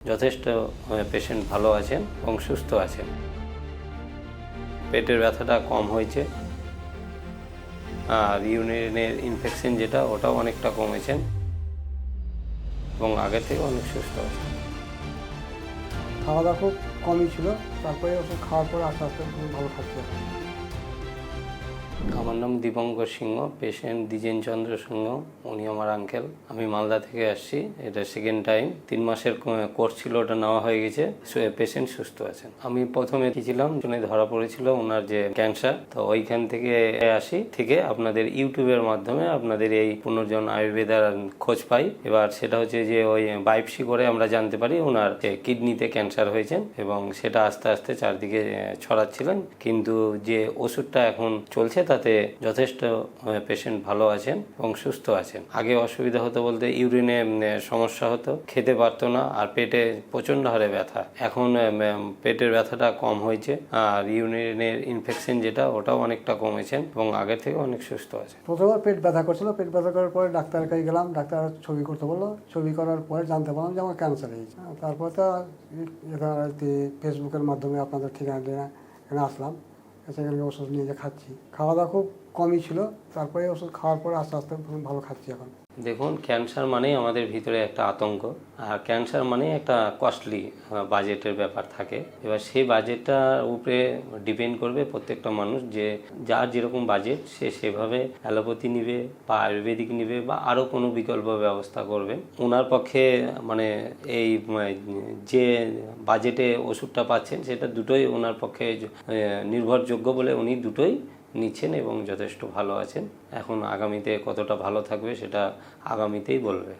যথেষ্ট পেশেন্ট ভালো আছেন এবং সুস্থ আছেন। পেটের ব্যথাটা কম হয়েছে, আর ইউরিনের ইনফেকশন যেটা ওটাও অনেকটা কমেছেন এবং আগের থেকে অনেক সুস্থ আছেন। খাওয়া দাওয়া খুব কমই ছিল, তারপরে ওষুধ খাওয়ার পর আস্তে আস্তে ভালো খাচ্ছে। আমার নাম দীপঙ্কর সিংহ, পেশেন্ট দ্বিজেন চন্দ্র সিংহ, উনি আমার আঙ্কেল। আমি মালদা থেকে আসছি, এটা সেকেন্ড টাইম। 3 মাসের কোর্স ছিল, ওটা নেওয়া হয়ে গেছে, পেশেন্ট সুস্থ আছেন। আমি প্রথমে ছিলাম, শুনে ধরা পড়েছিল ওনার যে ক্যান্সার, তো ওইখান থেকে আসি থেকে আপনাদের ইউটিউবের মাধ্যমে আপনাদের এই পুনর্জন আয়ুর্বেদার খোঁজ পাই। এবার সেটা হচ্ছে যে ওই বায়োপসি করে আমরা জানতে পারি ওনার কিডনিতে ক্যান্সার হয়েছেন এবং সেটা আস্তে আস্তে চারদিকে ছড়াচ্ছিলেন, কিন্তু যে ওষুধটা এখন চলছে তাতে যথেষ্ট পেশেন্ট ভালো আছেন এবং সুস্থ আছেন। আগে অসুবিধা হতো বলতে ইউরিনে সমস্যা হতো, খেতে পারতো না, আর পেটে প্রচণ্ড হারে ব্যথা। এখন পেটের ব্যথাটা কম হয়েছে, আর ইউরিনের ইনফেকশন যেটা ওটাও অনেকটা কমেছেন এবং আগের থেকে অনেক সুস্থ আছে। প্রথমে পেট ব্যথা করছিল, পেট ব্যথা করার পরে ডাক্তারের কাছে গেলাম, ডাক্তার ছবি করতে বললো। ছবি করার পরে জানতে পারলাম যে আমার ক্যান্সার হয়েছে। তারপর তো ফেসবুকের মাধ্যমে আপনাদের ঠিকানা এখানে আসলাম, সেখানে ওষুধ নিয়ে যে খাচ্ছি। খাওয়া দাওয়া খুব কমই ছিল, তারপরে ওষুধ খাওয়ার পরে আস্তে আস্তে ভালো খাচ্ছি এখন। দেখুন, ক্যান্সার মানেই আমাদের ভিতরে একটা আতঙ্ক, আর ক্যান্সার মানেই একটা কস্টলি বাজেটের ব্যাপার থাকে। এবার সেই বাজেটটার উপরে ডিপেন্ড করবে প্রত্যেকটা মানুষ, যে যার যেরকম বাজেট সে সেভাবে অ্যালোপ্যাথি নিবে বা আয়ুর্বেদিক নিবে বা আরও কোনো বিকল্প ব্যবস্থা করবে। ওনার পক্ষে মানে এই যে বাজেটে ওষুধটা পাচ্ছেন সেটা দুটোই ওনার পক্ষে নির্ভরযোগ্য বলে উনি দুটোই নিচ্ছেন এবং যথেষ্ট ভালো আছেন। এখন আগামীতে কতটা ভালো থাকবে সেটা আগামীতেই বলবে।